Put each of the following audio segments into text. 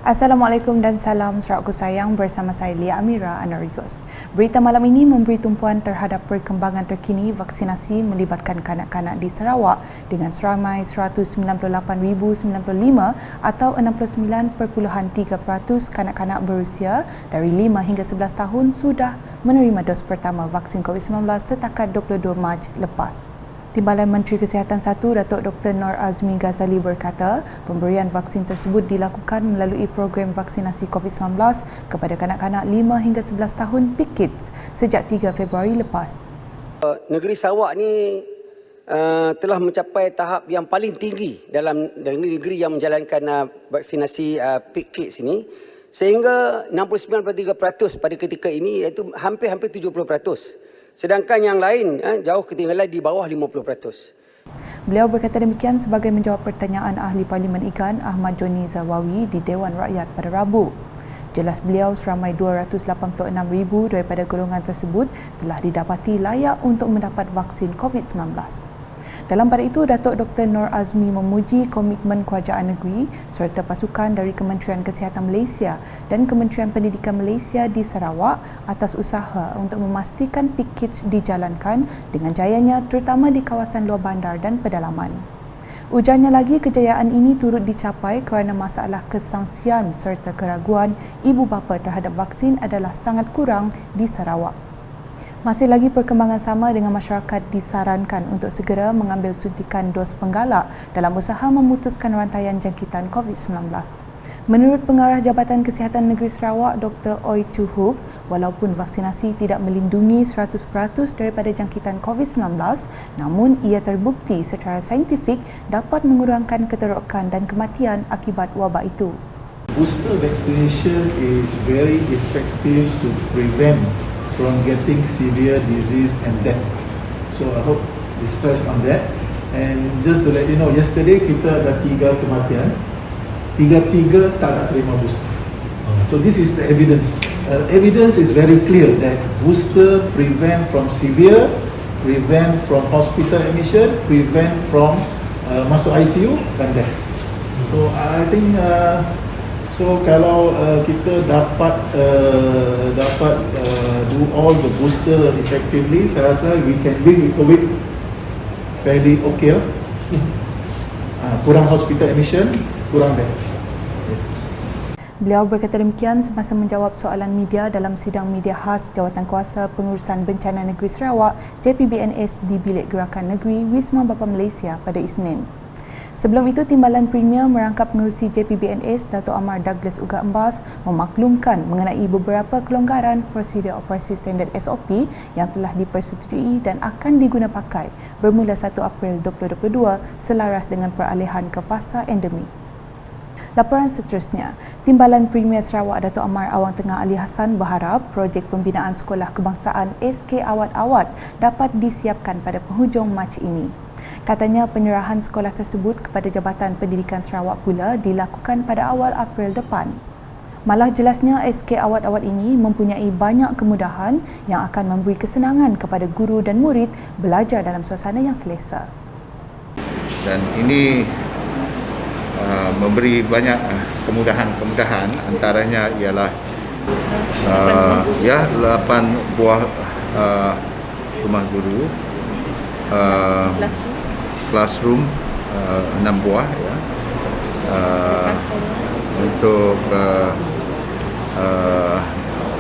Assalamualaikum dan salam saudaraku sayang, bersama saya Lia Amira Anarigos. Berita malam ini memberi tumpuan terhadap perkembangan terkini vaksinasi melibatkan kanak-kanak di Sarawak dengan seramai 198,095 atau 69.3% kanak-kanak berusia dari 5 hingga 11 tahun sudah menerima dos pertama vaksin COVID-19 setakat 22 Mac lepas. Timbalan Menteri Kesihatan 1, Datuk Dr. Nor Azmi Ghazali berkata, pemberian vaksin tersebut dilakukan melalui program vaksinasi COVID-19 kepada kanak-kanak 5 hingga 11 tahun PKIDS sejak 3 Februari lepas. Negeri Sarawak ni telah mencapai tahap yang paling tinggi dalam negeri yang menjalankan vaksinasi PKIDS ini, sehingga 69.3% pada ketika ini, iaitu hampir-hampir 70%. Sedangkan yang lain jauh ketinggalan di bawah 50%. Beliau berkata demikian sebagai menjawab pertanyaan Ahli Parlimen Ikan Ahmad Joni Zawawi di Dewan Rakyat pada Rabu. Jelas beliau seramai 286,000 daripada golongan tersebut telah didapati layak untuk mendapat vaksin COVID-19. Dalam pada itu, Datuk Dr. Nor Azmi memuji komitmen kerajaan negeri serta pasukan dari Kementerian Kesihatan Malaysia dan Kementerian Pendidikan Malaysia di Sarawak atas usaha untuk memastikan PKIDS dijalankan dengan jayanya terutama di kawasan luar bandar dan pedalaman. Ujarnya lagi, kejayaan ini turut dicapai kerana masalah kesangsian serta keraguan ibu bapa terhadap vaksin adalah sangat kurang di Sarawak. Masih lagi perkembangan sama dengan masyarakat disarankan untuk segera mengambil suntikan dos penggalak dalam usaha memutuskan rantaian jangkitan COVID-19. Menurut Pengarah Jabatan Kesihatan Negeri Sarawak, Dr. Oi Chu Hook, walaupun vaksinasi tidak melindungi 100% daripada jangkitan COVID-19, namun ia terbukti secara saintifik dapat mengurangkan keterokan dan kematian akibat wabak itu. Booster vaccination is very effective to prevent from getting severe disease and death. So I hope we stress on that. And just to let you know, yesterday kita ada 3 kematian, 3 tak nak terima booster. So this is the evidence. Evidence is very clear that booster prevent from severe, prevent from hospital admission, prevent from masuk ICU dan death. So I think so kalau kita dapat do all the booster effectively, saya rasa we can deal with COVID fairly okay. Kurang hospital admission, kurang death. Beliau berkata demikian semasa menjawab soalan media dalam sidang media khas Jawatankuasa Pengurusan Bencana Negeri Sarawak JPBNS di Bilik Gerakan Negeri Wisma Bapa Malaysia pada Isnin. Sebelum itu, Timbalan Premier Merangkap Pengerusi JPBNS Dato' Amar Douglas Uga Embas memaklumkan mengenai beberapa kelonggaran prosedur operasi standard SOP yang telah dipersetujui dan akan digunapakai bermula 1 April 2022 selaras dengan peralihan ke fasa endemik. Laporan seterusnya, Timbalan Premier Sarawak Dato' Amar Awang Tengah Ali Hassan berharap projek pembinaan Sekolah Kebangsaan SK Awat-Awat dapat disiapkan pada penghujung Mac ini. Katanya penyerahan sekolah tersebut kepada Jabatan Pendidikan Sarawak pula dilakukan pada awal April depan. Malah jelasnya SK Awat-Awat ini mempunyai banyak kemudahan yang akan memberi kesenangan kepada guru dan murid belajar dalam suasana yang selesa. Dan ini memberi banyak kemudahan antaranya ialah 8 buah rumah guru, classroom 6 buah ya, untuk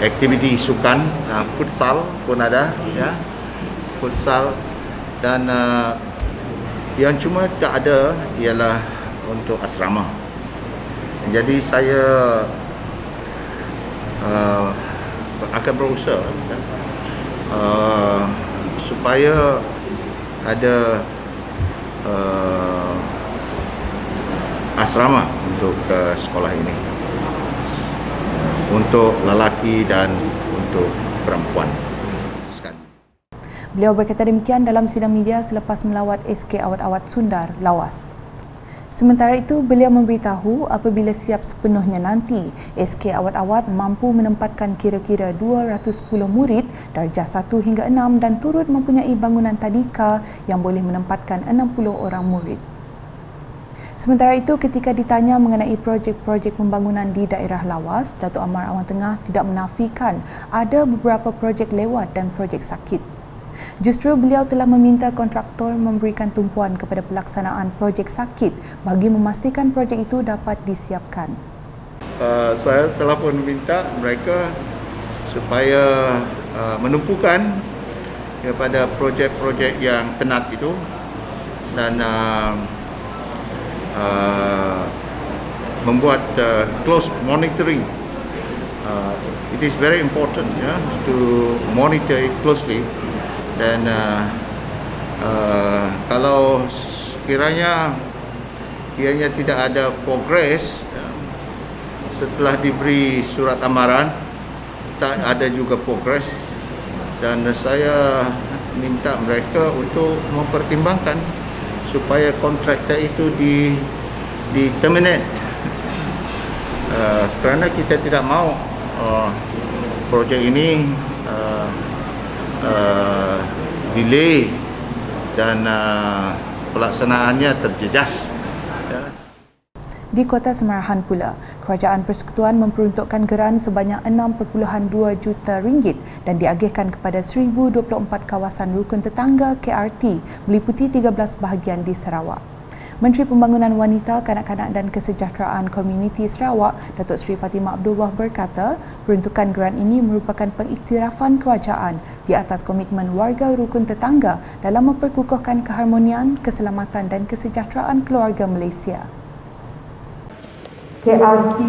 aktiviti sukan, futsal pun ada ya, futsal, dan yang cuma tak ada ialah untuk asrama. Jadi saya akan berusaha supaya ada asrama untuk sekolah ini, untuk lelaki dan untuk perempuan sekali. Beliau berkata demikian dalam sidang media selepas melawat SK Awat-Awat Sundar, Lawas. Sementara itu, beliau memberitahu apabila siap sepenuhnya nanti, SK Awat-Awat mampu menempatkan kira-kira 210 murid darjah 1 hingga 6 dan turut mempunyai bangunan tadika yang boleh menempatkan 60 orang murid. Sementara itu, ketika ditanya mengenai projek-projek pembangunan di daerah lawas, Datuk Amar Awang Tengah tidak menafikan ada beberapa projek lewat dan projek sakit. Justru beliau telah meminta kontraktor memberikan tumpuan kepada pelaksanaan projek sakit bagi memastikan projek itu dapat disiapkan. Saya telah pun minta mereka supaya menumpukan kepada projek-projek yang tenat itu dan membuat close monitoring. It is very important to monitor it closely. Dan kalau sekiranya ianya tidak ada progres setelah diberi surat amaran, tak ada juga progres, dan saya minta mereka untuk mempertimbangkan supaya kontraktor itu di terminate, kerana kita tidak mahu projek ini delay dan pelaksanaannya terjejas. Di Kota Semarahan pula, Kerajaan Persekutuan memperuntukkan geran sebanyak 6.2 juta ringgit dan diagihkan kepada 1,024 kawasan rukun tetangga KRT meliputi 13 bahagian di Sarawak. Menteri Pembangunan Wanita, Kanak-kanak dan Kesejahteraan Komuniti Sarawak, Datuk Seri Fatimah Abdullah berkata, peruntukan geran ini merupakan pengiktirafan kerajaan di atas komitmen warga rukun tetangga dalam memperkukuhkan keharmonian, keselamatan dan kesejahteraan keluarga Malaysia. KRT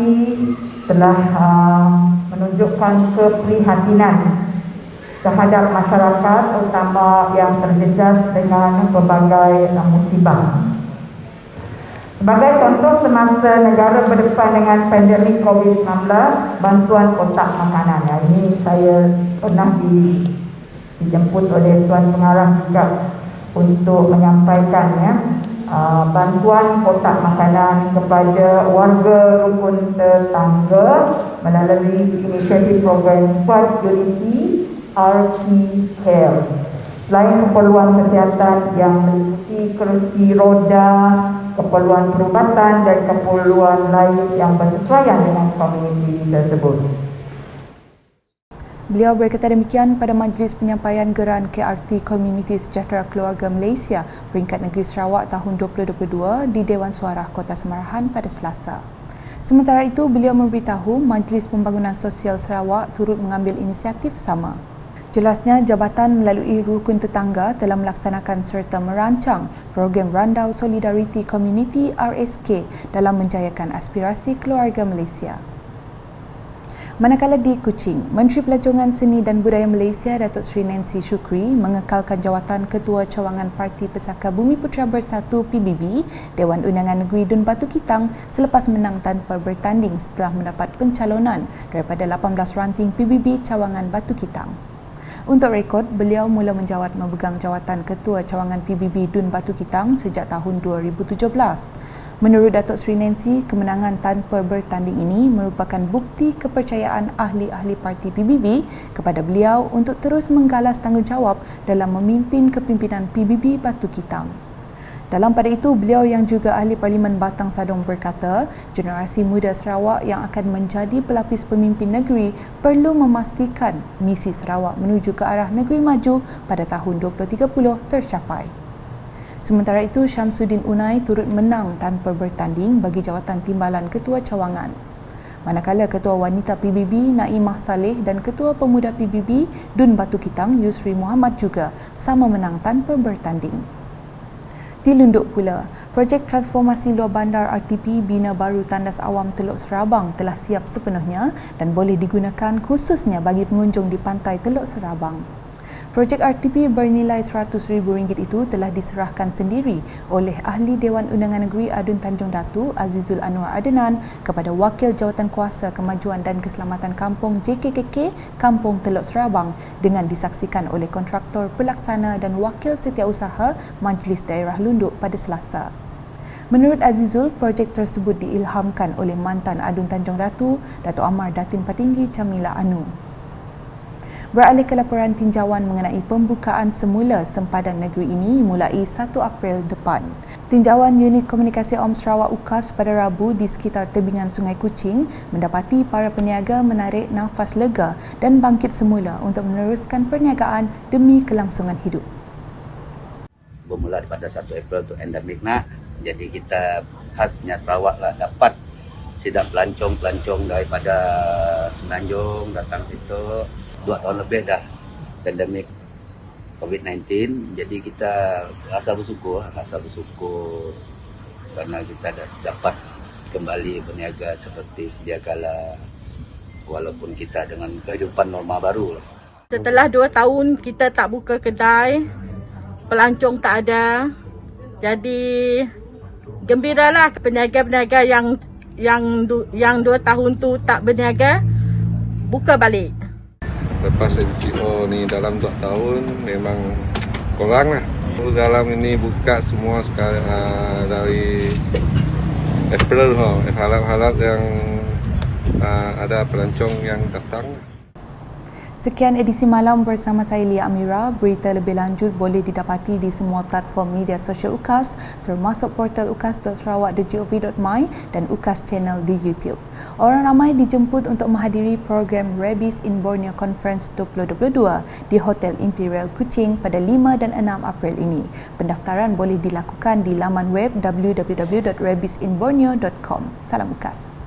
telah menunjukkan keprihatinan terhadap masyarakat terutama yang terjejas dengan pelbagai musibah. Sebagai contoh, semasa negara berdepan dengan pandemik COVID-19, bantuan kotak makanan. Ini saya pernah dijemput oleh Tuan Pengarah juga untuk menyampaikan bantuan kotak makanan kepada warga rukun tetangga melalui inisiatif program Squad Unity RT Care. Selain keperluan kesihatan yang meliputi kerusi roda, keperluan perubatan dan keperluan lain yang bersesuaian dengan komuniti tersebut. Beliau berkata demikian pada majlis penyampaian geran KRT Komuniti Sejahtera Keluarga Malaysia peringkat negeri Sarawak tahun 2022 di Dewan Suara Kota Semarahan pada Selasa. Sementara itu, beliau memberitahu Majlis Pembangunan Sosial Sarawak turut mengambil inisiatif sama. Jelasnya, jabatan melalui rukun tetangga telah melaksanakan serta merancang program Randau Solidariti Community RSK dalam menjayakan aspirasi keluarga Malaysia. Manakala di Kuching, Menteri Pelajongan Seni dan Budaya Malaysia Datuk Seri Nancy Shukri mengekalkan jawatan Ketua Cawangan Parti Pesaka Bumi Putra Bersatu PBB Dewan Undangan Negeri Dun Batu Kitang selepas menang tanpa bertanding setelah mendapat pencalonan daripada 18 ranting PBB Cawangan Batu Kitang. Untuk rekod, beliau mula menjawat memegang jawatan Ketua Cawangan PBB Dun Batu Kitang sejak tahun 2017. Menurut Datuk Seri Nancy, kemenangan tanpa bertanding ini merupakan bukti kepercayaan ahli-ahli parti PBB kepada beliau untuk terus menggalas tanggungjawab dalam memimpin kepimpinan PBB Batu Kitang. Dalam pada itu, beliau yang juga ahli Parlimen Batang Sadong berkata, generasi muda Sarawak yang akan menjadi pelapis pemimpin negeri perlu memastikan misi Sarawak menuju ke arah negeri maju pada tahun 2030 tercapai. Sementara itu, Syamsuddin Unai turut menang tanpa bertanding bagi jawatan timbalan Ketua Cawangan. Manakala Ketua Wanita PBB Naimah Saleh dan Ketua Pemuda PBB Dun Batu Kitang Yusri Muhammad juga sama menang tanpa bertanding. Di Lunduk pula, projek transformasi luar bandar RTP Bina Baru Tandas Awam Teluk Serabang telah siap sepenuhnya dan boleh digunakan khususnya bagi pengunjung di pantai Teluk Serabang. Projek RTP bernilai RM100,000 itu telah diserahkan sendiri oleh Ahli Dewan Undangan Negeri Adun Tanjung Datu Azizul Anwar Adenan kepada Wakil Jawatankuasa Kemajuan dan Keselamatan Kampung JKKK Kampung Teluk Serabang dengan disaksikan oleh kontraktor pelaksana dan Wakil Setiausaha Majlis Daerah Lunduk pada Selasa. Menurut Azizul, projek tersebut diilhamkan oleh mantan Adun Tanjung Datu, Datuk Amar Datin Patinggi Jamila Anu. Beralih ke laporan tinjauan mengenai pembukaan semula sempadan negeri ini mulai 1 April depan. Tinjauan Unit Komunikasi Awam Sarawak UKAS pada Rabu di sekitar tebingan Sungai Kuching mendapati para peniaga menarik nafas lega dan bangkit semula untuk meneruskan perniagaan demi kelangsungan hidup. Bermula daripada 1 April tu endemik nak. Jadi kita khasnya Sarawak lah dapat sidak pelancong daripada Semenanjung datang situ. 2 tahun lebih dah pandemik COVID-19, jadi kita rasa bersyukur kerana kita dapat kembali berniaga seperti sedia kala walaupun kita dengan kehidupan normal baru. Setelah 2 tahun kita tak buka kedai, pelancong tak ada, jadi gembiralah peniaga-peniaga yang 2 tahun tu tak berniaga buka balik. Lepas MCO ni dalam 2 tahun memang kurang lah. Dalam ini buka semua sekarang dari April. Harap-harap yang ada pelancong yang datang. Sekian edisi malam bersama saya Lia Amira. Berita lebih lanjut boleh didapati di semua platform media sosial UKAS termasuk portal ukas.sarawak.gov.my dan UKAS Channel di YouTube. Orang ramai dijemput untuk menghadiri program Rabies in Borneo Conference 2022 di Hotel Imperial Kuching pada 5 dan 6 April ini. Pendaftaran boleh dilakukan di laman web www.rabiesinborneo.com. Salam UKAS.